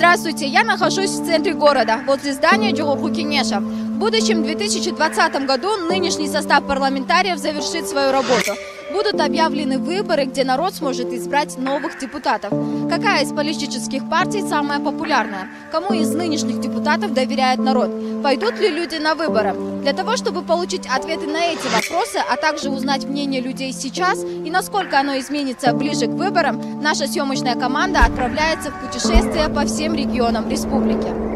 Здравствуйте, я нахожусь в центре города, возле здания Джохоху Кенеша. В будущем 2020 году нынешний состав парламентариев завершит свою работу. Будут объявлены выборы, где народ сможет избрать новых депутатов. Какая из политических партий самая популярная? Кому из нынешних депутатов доверяет народ? Пойдут ли люди на выборы? Для того, чтобы получить ответы на эти вопросы, а также узнать мнение людей сейчас и насколько оно изменится ближе к выборам, наша съемочная команда отправляется в путешествие по всем регионам республики.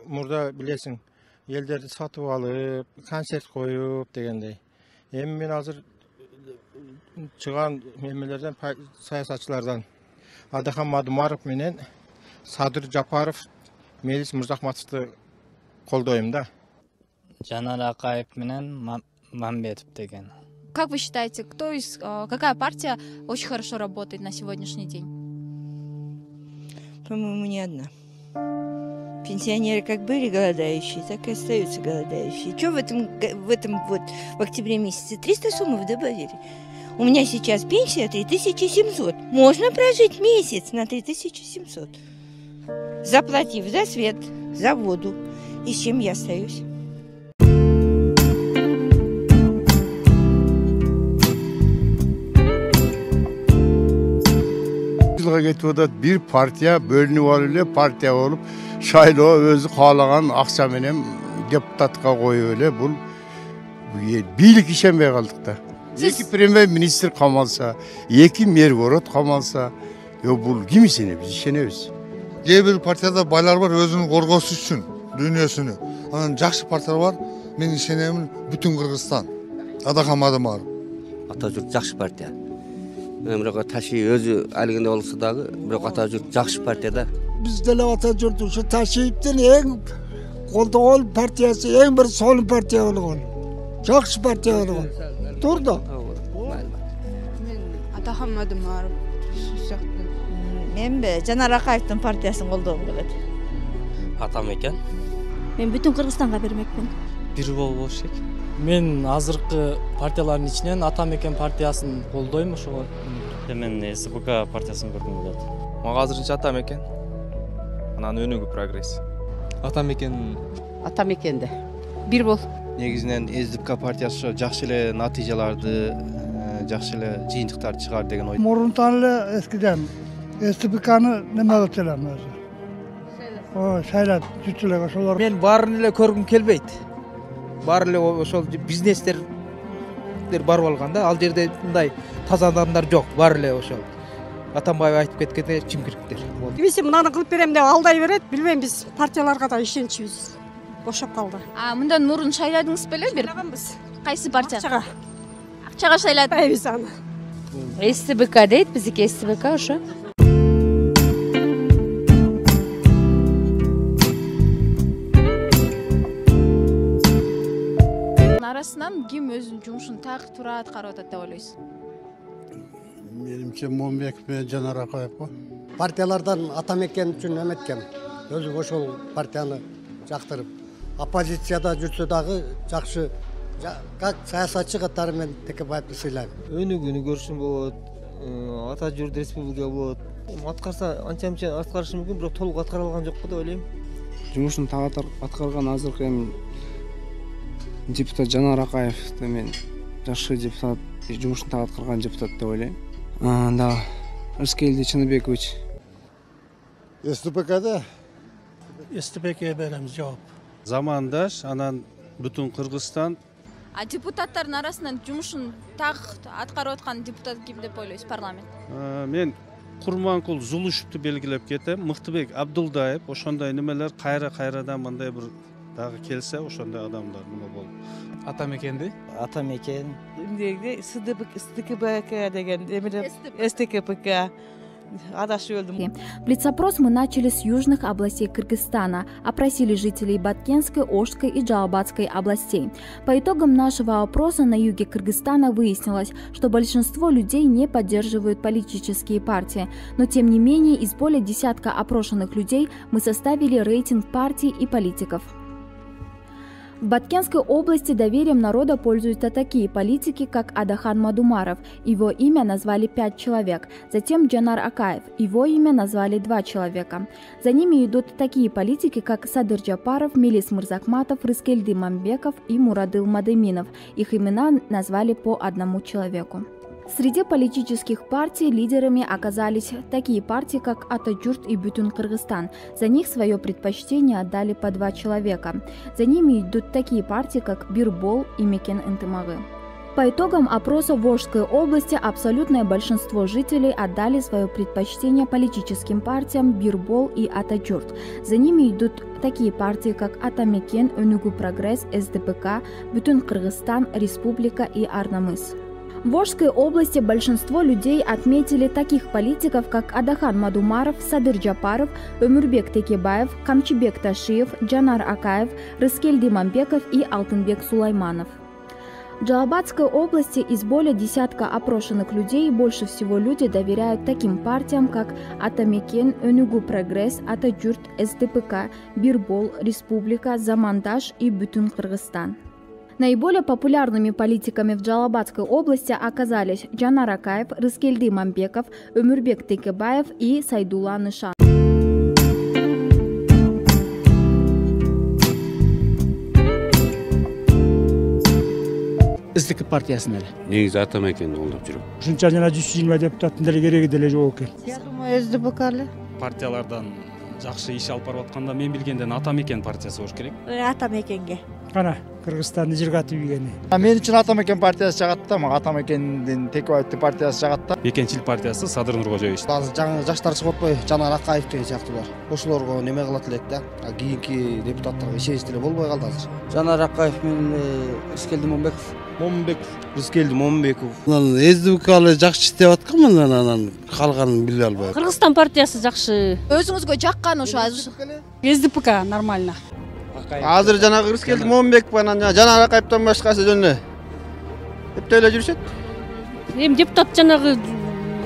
Burada bilesin, yerlerde satıp alıp, konsert koyup degендей. Men hazır çıkan memlelerden, siyasatçılardan Adakan Madumarov menen Sadır Japarov, Melis Murzakhmatov'u koldoyum da. Жанар Акаев менен Мамбетов деген. Как вы считаете, какая партия очень хорошо работает на сегодняшний день? По-моему, не одна. Пенсионеры как были голодающие, так и остаются голодающие. Что в октябре месяце 300 сомов добавили? У меня сейчас пенсия 3700. Можно прожить месяц на 3700. Заплатив за свет, за воду. И с чем я остаюсь? Bir partiya bölünüp alıyor, partiya olup şaylo özü kalagan akça menen депутатка коюп эле бул бийлик ишенбей калдык да. Эки премьер министр камалса, эки мэр город камалса, бул ким ишенет? Биз ишенебиз. Кээ бир партияда байлар бар өзүнүн коргоосу үчүн дүйнөсүнү. Анан жакшы партиялар бар. Мен ишенемин бүтүн Кыргызстан. Adakan Madumarov. Атажурт жакшы партия. Бирок таши өзү алгенде болсо дагы, бирок Атажурт жакшы партия да. Biz de Атажурттун şu Taşiyip'ten en kolduğun partiyası, en bir sol partiya olgun. Жақсы партия olgun. Durdu. Adakan Madumarov. Men Жанар Акаевдин партиясын колдогум келет. Атамекен. Мен бүтүн Кыргызстанга бермекмин. Бир болуш керек. Мен азыркы партиялардын ичинен Атамекен партиясын колдойм ошого. Мен СПК партиясын көргүм келет. Мага азырынча Атамекен. Анан өнүгүү прогресс. Атамекенде. Бир бол. Негизинен СДПК партиясы жакшы эле натыйжаларды, жакшы эле жыйынтыктарды чыгар деген ой. Мурунтан эле эскиден СТПКны неме кылып элем өзү. Шайлат жүчүлөг ошолор. Мен баарын эле көргүм келбейт. Баары эле ошол бизнестер барып алганда, ал жерде мындай таза адамдар жок, баары эле ошол. Атамбаев айтып кеткенде чимкириктер. Бизсе мынаны кылып берем деп алдай берет. Билбейм, биз партияларга да ишеничибиз бошоп калды. Мында Нурун шайладыңыз беле бир? Кайсы партия? Акчага шайладыңыз аны. СТБК дейт, биздики СТБК ошо. Арасынан ким өзүнүн жумушун так туура аткарып атат деп ойлойсуз? Менимче Момбеков менен Жанар Акаев го. Партиялардан Атамекен үчүн эметкем. Өзү ошол партияны жактырып, оппозицияда жүрсө дагы жакшы как саясатчы катары мен Текебаевди сыйлайм. Өнүгүүнү көрүшүм болот. Атажурт республика болот. Аткарса анча-мынча аткарышы мүмкүн, бирок толук аткара алган жок деп ойлойм. Жумушун так аткарган азыркы депутат Жанар Акаев мен жакшы депутат, жумушун так аткарган депутат деп ойлойм. Да, Рыскелди Чыныбекович. СТПКда? СТПК беремиз жооп. Замандаш, анан бүтүн Кыргызстан. Депутаттардын арасынан жумушун так аткарып аткан депутат ким деп ойлойсуз парламент? Мен Курманкул Зулушевду белгилеп кетем. Мыктыбек Абдулдаев, ошондой немелер кайрадан мындай бир дагы келсе, ошондой адамдар неме болот. Атамекенди? Атамекен. Эмнеге СТКБК деген, СТКПК. Блиц-опрос мы начали с южных областей Кыргызстана, опросили жителей Баткенской, Ошской и Джалабадской областей. По итогам нашего опроса на юге Кыргызстана выяснилось, что большинство людей не поддерживают политические партии, но тем не менее из более десятка опрошенных людей мы составили рейтинг партий и политиков. В Баткенской области доверием народа пользуются такие политики, как Адахан Мадумаров. Его имя назвали 5 человек. Затем Джанар Акаев. Его имя назвали 2 человека. За ними идут такие политики, как Садыр Джапаров, Мелис Мырзакматов, Рыскелди Мамбеков и Мурадыл Мадеминов. Их имена назвали по 1 человеку. Среди политических партий лидерами оказались такие партии, как Атажурт и Бүтүн Кыргызстан. За них свое предпочтение отдали по 2 человека. За ними идут такие партии, как Бирбол и Мекен Ынтымагы. По итогам опроса в Волжской области абсолютное большинство жителей отдали свое предпочтение политическим партиям Бирбол и Атажурт. За ними идут такие партии, как Атамекен, Өнүгүү Прогресс, СДПК, Бүтүн Кыргызстан, Республика и Арнамыс. В Волжской области большинство людей отметили таких политиков, как Адахан Мадумаров, Садыр Джапаров, Өмүрбек Текебаев, Камчыбек Ташиев, Джанар Акаев, Рыскелди Мамбеков и Алтынбек Сулайманов. В Джалабадской области из более десятка опрошенных людей больше всего люди доверяют таким партиям, как Атамекен, Өнүгүү Прогресс, Атажурт, СДПК, Бирбол, Республика, Замандаш и Бүтүн Кыргызстан. Наиболее популярными политиками в Джалабадской области оказались Джанар Акаев, Рыскелди Мамбеков, Өмүрбек Текебаев и Сайдулла Нышан. СДК партиясын эле. Негизи Атамекенди колдоп жүрөм. Ушунча жана 120 депутаттын деле кереги деле жок экен. Я думаю, СДПК эле. Партиялардан жакшы иш алып барып атканда мен билгенден Атамекен партиясы болуш керек. Атамекенге. Кана Кыргызстандын жыргатып ийгени. Мен үчүн Атамекен партиясы жагат да, мага Атамекендин Текебаевдин партиясы жагат да. Бекенчил партиясы Садыр Нуркожоевич. Азыр жаңы жаштар чыгып атпайбы, Жанар Акаев деген сыяктуулар. Ошолорго неме кылат элек да. Кийинки депутаттарга ишенич деле болбой калды азыр. Жанар Акаев менен Рыскелди Момбеков. Рыскелди Момбеков. СДПК жакшы иштеп атканмын, анан калганын биле албайм. Кыргызстан партиясы жакшы. Өзүңүзгө жаккан ошо азыр? СДПК нормально. Азыр жанагы Рыскелди Момбеков анан Жанар Акаевден башкасы жөнүнө эптеп эле жүрүшөт. Эми депутат жанагы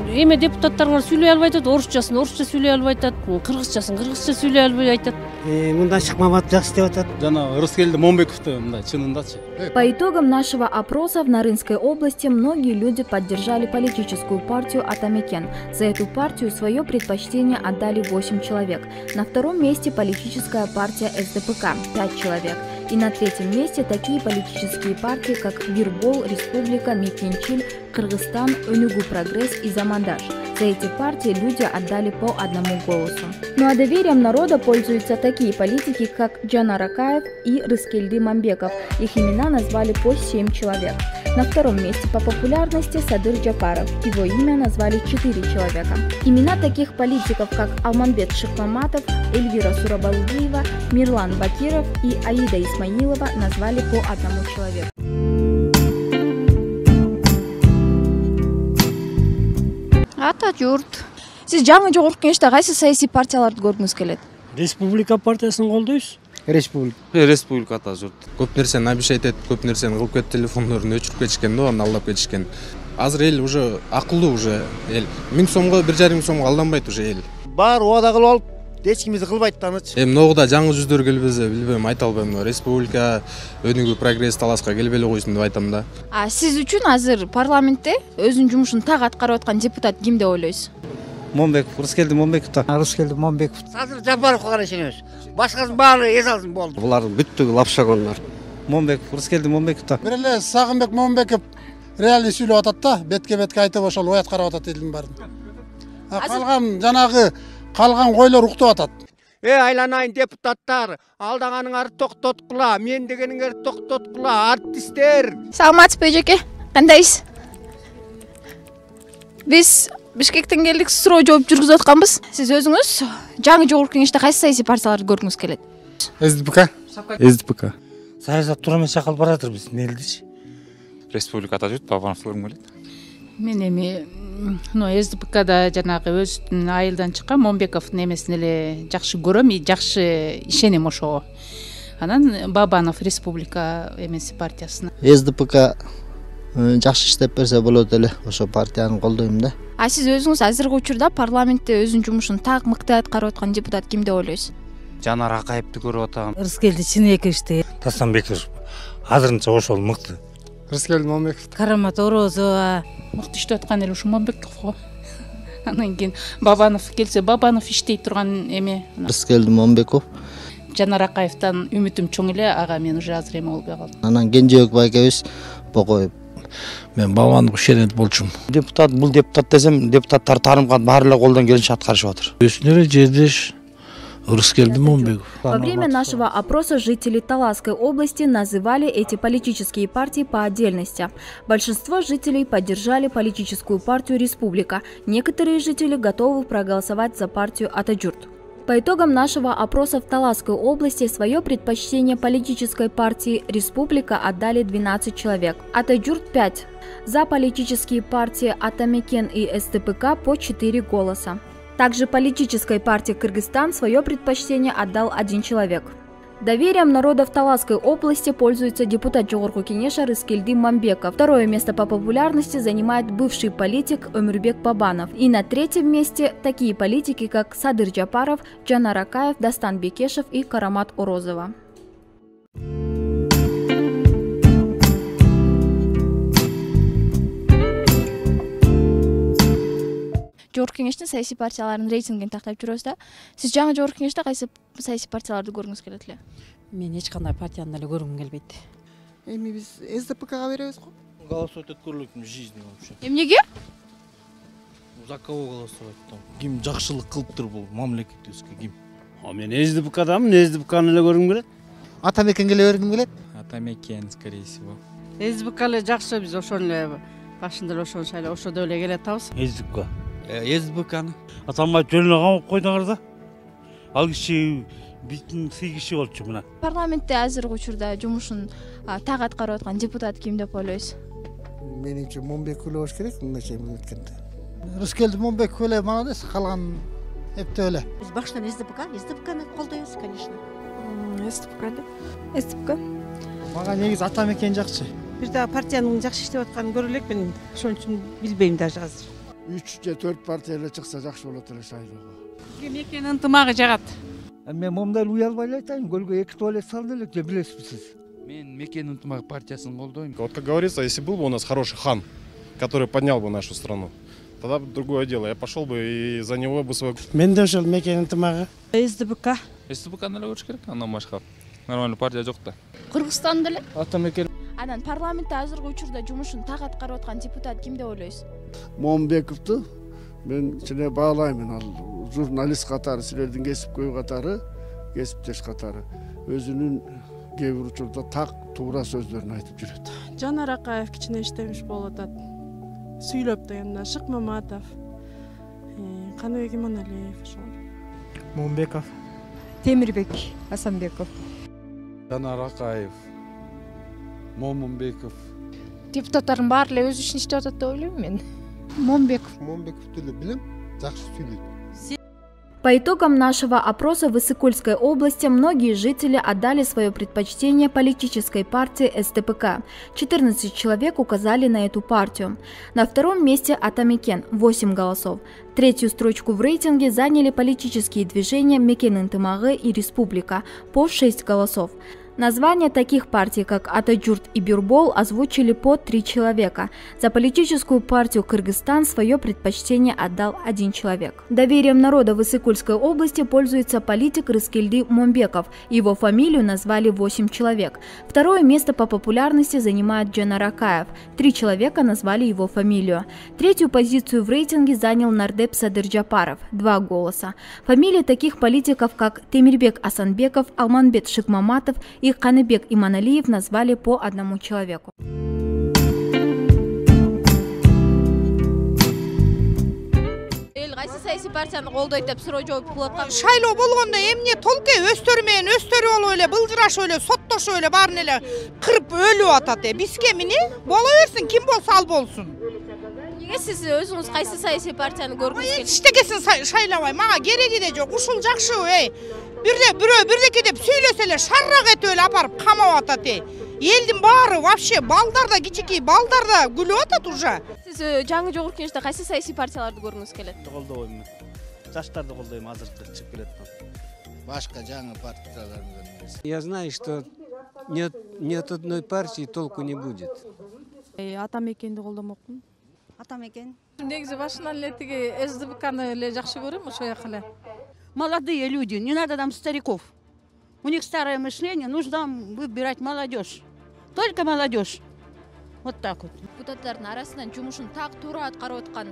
эме депутаттар сүйлөй албай атат, орусчасын орусча сүйлөй албай атат, кыргызчасын кыргызча сүйлөй албай айтат. Мындан Шыкмаматов жакшы иштеп атат. Жана Рыскелди Момбековду мындай чынындачы. По итогам нашего опроса в Нарынской области многие люди поддержали политическую партию Атамекен. За эту партию свое предпочтение отдали 8 человек. На втором месте политическая партия СДПК – 5 человек. И на третьем месте такие политические партии, как Бирбол, Республика, Мекенчиль, Кыргызстан, Өнүгүү Прогресс и Замандаш. За эти партии люди отдали по 1 голосу. Ну а доверием народа пользуются такие политики, как Джанар Акаев и Рыскелди Мамбеков. Их имена назвали по 7 человек. На втором месте по популярности Садыр Джапаров. Его имя назвали 4 человека. Имена таких политиков, как Алмамбет Шыкмаматов, Эльвира Сурабалдиева, Мирлан Бакиров и Аида Исмаилова назвали по 1 человеку. Атажурт. Сиз жаңы жогорку кеңеште кайсы саясий партияларды көргүңүз келет? Республика партиясын колдойбуз. Республика Атажурт. Көп нерсени обещать этип, көп нерсени кылып кетти, телефондорун өчүрүп кетишкен да, аны алдап кетишкен. Азыр эл уже акылдуу уже эл. 1000 сомго 1,5 сомго алданбайт уже эл. Бар убада кылып алып, эч кимди кылбайт таныч. Эми ногуда жаңы жүздөр келбесе, билбейм, айта албайм. Республика Өнүгүү Прогресс таласка келбей эле койсун деп айтам да. Сиз үчүн азыр парламентте өзүнүн жумушун так аткарып аткан депутат ким деп ойлойсуз? Момбеков, Рыскелди Момбеков да. Рыскелди Момбеков. Садыр Жапаровго гана ишенебиз. Башкасын баары эс алсын болду. Булардын бүттүгү лапшагондар. Момбеков, Рыскелди Момбеков да. Бир эле Сагынбек Момбеков реалий сүйлөп атат да, бетке бетке айтып ошол оят карап атат элдин баарын. Калган жанагы калган койлор уктап атат. Айланайын депутаттар, алдаганыңарды токтоткула, мен дегениңерди токтоткула, артисттер. Саламатсызбы эжеке, кандайсыз? Биз Бишкектен келдик, суроо жооп жүргүзүп атканбыз. Сиз өзүңүз жаңы жогорку кеңеште кайсы саясий партияларды көргүңүз келет? СДПК. Саясат туура эмес жакка алып баратыр биздин элдичи. Республика Атажурт, Бабановду көргүм келет. Мен эми СДПКда жанагы өзүнүн айылдан чыккан Момбековдун эмесин эле жакшы көрөм, жакшы ишенем ошого. Анан Бабанов Республика эмеси партиясына. СДПК жакшы иштеп берсе болот эле, ошо партияны колдойм да. Сиз өзүңүз азыркы учурда парламентте өзүнүн жумушун так мыкты аткарып аткан депутат ким деп ойлойсуз? Жанар Акаевди көрүп атам. Рыскелди Чынекешти. Тастанбеков азырынча ошол мыкты. Рыскелди Момбеков. Карамат Орозова. Мыкты иштеп аткан эле ушу Момбеков го. Анан кийин Бабанов келсе, Бабанов иштей турган эме. Рыскелди Момбеков. Жанар Акаевтан үмүтүм чоң эле, ага мен уже азыр эме болбой калдым. Анан Кенжебек байкебиз Бокоев. Мен Бабанов шерент болчумун. Депутат, бул депутат десем, депутаттар тарымга баары эле колдон келишинче аткарышып атыр. Өсүнөр жердеш Рыскелди Момбеков. Во время нашего опроса жители Таласской области называли эти политические партии по отдельности. Большинство жителей поддержали политическую партию «Республика». Некоторые жители готовы проголосовать за партию «Атаджурт». По итогам нашего опроса в Таласской области свое предпочтение политической партии «Республика» отдали 12 человек, «Атаджурт» 5. За политические партии «Атамекен» и СТПК по 4 голоса. Также политической партии «Кыргызстан» свое предпочтение отдал 1 человек. Доверием народа в Таласской области пользуется депутат Жогорку Кенеша Рыскелди Момбеков. Второе место по популярности занимает бывший политик Өмүрбек Бабанов. И на третьем месте такие политики, как Садыр Жапаров, Жанар Акаев, Дастан Бекешев и Карамат Орозова. Жогорку Кеңештин саясий партиялардын рейтингин тактап жүрөбүз да. Сиз жаңы Жогорку Кеңеште кайсы саясий партияларды көргүңүз келет эле? Мен эч кандай партияны эле көргүм келбейт. Эми биз СДПКга беребиз го. Голосовать открылыктын жизни вообще. Эмнеге? За кого голосовать там? Ким жакшылык кылыптыр бул мамлекетибизге ким? Мен СДПКдамын, СДПКны эле көргүм келет. Атамекенге эле бергим келет. Атамекен, скорее всего. СДПК эле жакшы, биз ошону эле башында эле ошону шайлап, ошодо эле келе атабыз. СДПК. СДПКны. Атамбай жөнүнө камап койдуңар да. Ал киши биздин сый киши болчу мына. Парламентте азыркы учурда жумушун так аткарып аткан депутат ким деп ойлойсуз? Менимче Момбеков эле болуш керек, мындайча өткөндө. Рыскелди Момбеков эле молодец, калган эптеп эле. Биз баштан СДПКны колдойбуз, конечно. СДПК да. СДПК. Мага негизи Атамекен жакшы. Бир да партиянын жакшы иштеп атканын көрө элек, мен ошон үчүн билбейм даже азыр. 3 же 4 партия эле чыкса жакшы болот эле шайлоого. Мекен ынтымагы жагат. Мен момундай уялбай эле айтайын, көлгө 2 туалет салды элек, же билесизби сиз? Мен Мекен ынтымак партиясын колдойм. Вот как говорится, если был бы у нас хороший хан, который поднял бы нашу страну, тогда другое дело. Я пошел бы и за него бы свой... Мен де ошол Мекен ынтымагы. СДПК. СДПКны эле көрүш керек, андан башка нормальный партия жок да. Кыргызстан деле? Атамекен. Анан парламентте азыркы учурда жумушун так аткарып аткан депутат ким деп ойлойсуз? Момбековду мен чыне баалаймын, ал журналист катары, силердин кесипкөй катары, кесиптеш катары өзүнүн кээ бир учурда так туура сөздөрүн айтып жүрөт. Жанар Акаев кичине иштемиш болуп атат. Сүйлөп да Шык Маматов, Каныбек Иманалиев ошол. Момбеков. Темирбек Асанбеков. Жанар Акаев. Момунбеков. Депутаттардын баары эле өз ишин иштеп атат деп ойлойм мен. Момбековду эле билем, жакшы сүйлөйт. По итогам нашего опроса в Иссык-Кульской области многие жители отдали свое предпочтение политической партии СТПК. 14 человек указали на эту партию. На втором месте Атамекен – 8 голосов. Третью строчку в рейтинге заняли политические движения Мекен ынтымагы и Республика по 6 голосов. Названия таких партий, как Атаджурт и Бюрбол, озвучили по 3 человека. За политическую партию «Кыргызстан» свое предпочтение отдал 1 человек. Доверием народа в Иссык-Кульской области пользуется политик Рыскелди Момбеков. Его фамилию назвали 8 человек. Второе место по популярности занимает Жанар Акаев. 3 человека назвали его фамилию. Третью позицию в рейтинге занял нардеп Садыр Жапаров, 2 голоса. Фамилии таких политиков, как Темирбек Асанбеков, Алманбет Шыкмаматов и Каныбек Иманалиев назвали по 1 человеку. Кайсы саясий партияны колдойт деп суроо жооп кылып аткан. Шайлоо болгондо эмне толке өстөрү менен өстөрүп алып эле былжырашып эле соттошуп эле баарын эле кырып өлүп атат. Бизге эмне? Боло берсин, ким болсо ал болсун. Эмнеге сиз өзүңүз кайсы саясий партияны көргүңүз келет? Эчтекесин шайлабай, мага кереги да жок. Ушул жакшы, бирөө бирдеке деп сүйлөсө эле шаррак этип эле апарып камап атат. Элдин баары вообще балдар да, кичикей балдар да күлүп атат уже. Сиз жаңы Жогорку Кеңеште кайсы саясий партияларды көргүңүз келет? Колдойм мен. Жаштарды колдойм, азыркы чыгып келет. башка жаңы партиялардан. Я знаю, что нет одной партии толку не будет. Атамекенди колдомокмун. Атамекен. Негизи башынан эле тиги СДПКны эле жакшы көрөм, ошол жака эле. Молодые люди, не надо нам стариков. У них старое мышление, нужно выбирать молодежь. Только молодежь. Вот так вот. Депутаттардын арасынан жумушун так туура аткарып аткан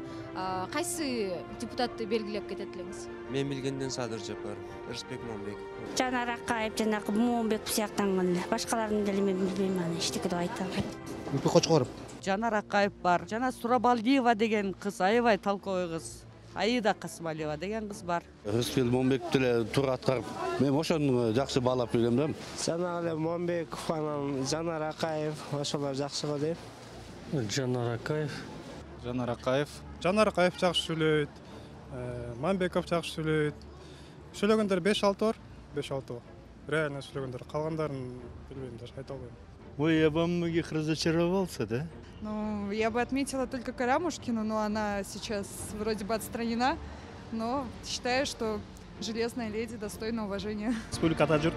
кайсы депутатты белгилеп кетет элеңиз? Мен билгенден Садыр Жапаров, Рысбек Момбеков. Жанар Акаев, жанагы Момбеков сыяктанган эле. Башкаларын деле мен билбейм, аны эчтеке деп айта албайм. Үпү Кочкоров. Жанар Акаев бар. Жана Сурабалдиева деген кыз, аябай талкой кыз. Аида Касымалиева деген кыз бар. Рысбек Момбеков деле туура аткарып, мен ошону жакшы баалап келем да. Жанагы Момбеков, анан Жанар Акаев, ошолор жакшы го дейм. Жанар Акаев. Жанар Акаев. Жанар Акаев жакшы сүйлөйт. Мамбеков жакшы сүйлөйт. Сүйлөгөндөр 5-6 бар. 5-6 бар. Реально сүйлөгөндөр. Калгандарын билбейм, даже айта албайм. Ой, я во многих разочаровался, да? Ну, я бы отметила только Карамушкину, но она сейчас вроде бы отстранена. Но считаю, что железная леди достойна уважения. Республикада жүрт.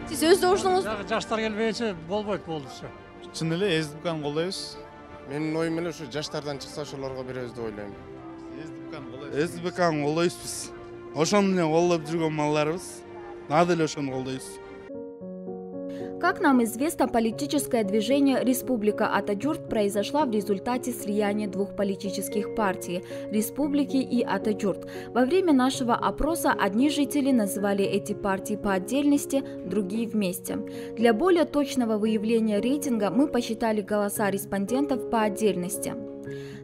Сиз өз добушуңуз? Жаштар келбейинче болбойт болчу. Чын эле СДПКны колдойбуз. Менин оюм эле ушу жаштардан чыкса ошолорго беребиз деп ойлойм. СДПКны колдойбуз. Ошону менен колдоп жүргөн малларыбыз. Надо эле ошону колдойбуз. Как нам известно, политическое движение «Республика Ататюрк» произошла в результате слияния двух политических партий – «Республики» и «Ататюрк». Во время нашего опроса одни жители называли эти партии по отдельности, другие вместе. Для более точного выявления рейтинга мы посчитали голоса респондентов по отдельности.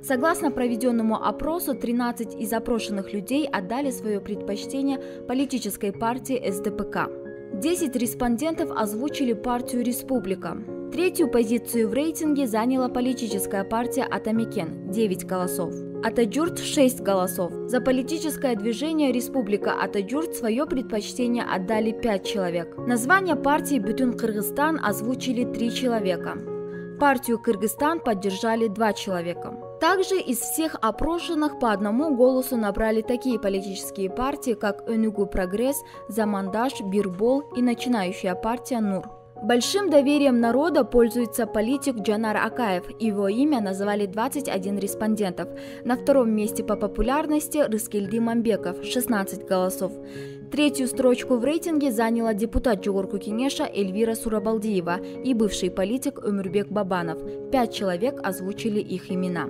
Согласно проведенному опросу, 13 из опрошенных людей отдали свое предпочтение политической партии СДПК. 10 респондентов озвучили партию «Республика». Третью позицию в рейтинге заняла политическая партия «Атамекен» – 9 голосов. Ататюрк – 6 голосов. За политическое движение «Республика Ататюрк» свое предпочтение отдали 5 человек. Название партии «Бүтүн Кыргызстан» озвучили 3 человека. Партию «Кыргызстан» поддержали 2 человека. Также из всех опрошенных по одному голосу набрали такие политические партии, как «Өнүгүү Прогресс», «Замандаш», «Бирбол» и начинающая партия «Нур». Большим доверием народа пользуется политик Жанар Акаев. Его имя назвали 21 респондентов. На втором месте по популярности Рыскелди Мамбеков – 16 голосов. Третью строчку в рейтинге заняла депутат Жогорку Кеңеша Эльвира Сурабалдиева и бывший политик Өмүрбек Бабанов. 5 человек озвучили их имена.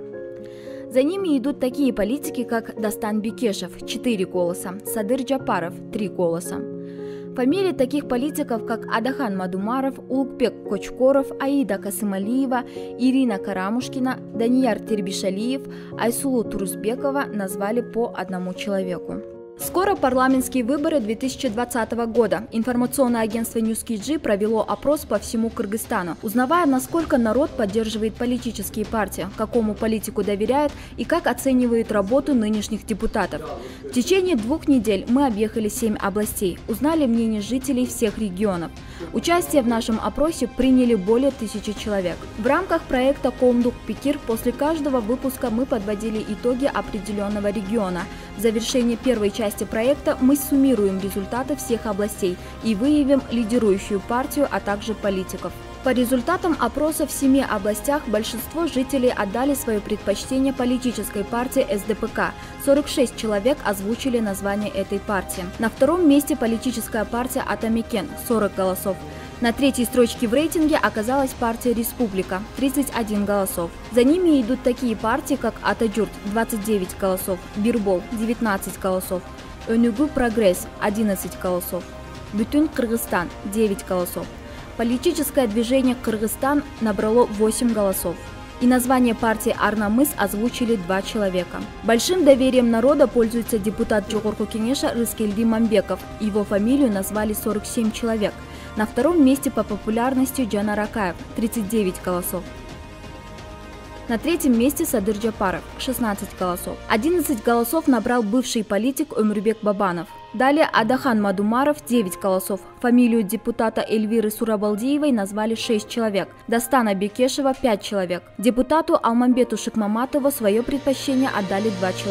За ними идут такие политики, как Дастан Бекешев – 4 голоса, Садыр Жапаров – 3 голоса. Фамилии таких политиков, как Адахан Мадумаров, Улукбек Кочкоров, Аида Касымалиева, Ирина Карамушкина, Данияр Тербишалиев, Айсулу Турузбекова назвали по одному человеку. Скоро парламентские выборы 2020 года. Информационное агентство NewsKG провело опрос по всему Кыргызстану, узнавая, насколько народ поддерживает политические партии, какому политику доверяет и как оценивает работу нынешних депутатов. В течение 2 недель мы объехали 7 областей, узнали мнение жителей всех регионов. Участие в нашем опросе приняли более 1000 человек. В рамках проекта «Коомдук Пикир» после каждого выпуска мы подводили итоги определенного региона. В завершении первой части проекта мы суммируем результаты всех областей и выявим лидирующую партию, а также политиков. По результатам опроса в 7 областях большинство жителей отдали свое предпочтение политической партии СДПК. 46 человек озвучили название этой партии. На втором месте политическая партия Атамекен – 40 голосов. На третьей строчке в рейтинге оказалась партия «Республика» – 31 голосов. За ними идут такие партии, как Ататюрк – 29 голосов, Бирбол – 19 голосов, Өнүгүү Прогресс – 11 голосов, Бүтүн Кыргызстан – 9 голосов. Политическое движение «Кыргызстан» набрало 8 голосов. И название партии «Арнамыс» озвучили 2 человека. Большим доверием народа пользуется депутат Жогорку Кеңеша Рыскелди Мамбеков. Его фамилию назвали 47 человек. На втором месте по популярности Жанар Акаев – 39 голосов. На третьем месте Садыр Жапаров – 16 голосов. 11 голосов набрал бывший политик Өмүрбек Бабанов. Далее Адахан Мадумаров – 9 голосов. Фамилию депутата Эльвиры Сурабалдиевой назвали 6 человек. Дастана Бекешева – 5 человек. Депутату Алмамбету Шыкмаматову свое предпочтение отдали 2 человека.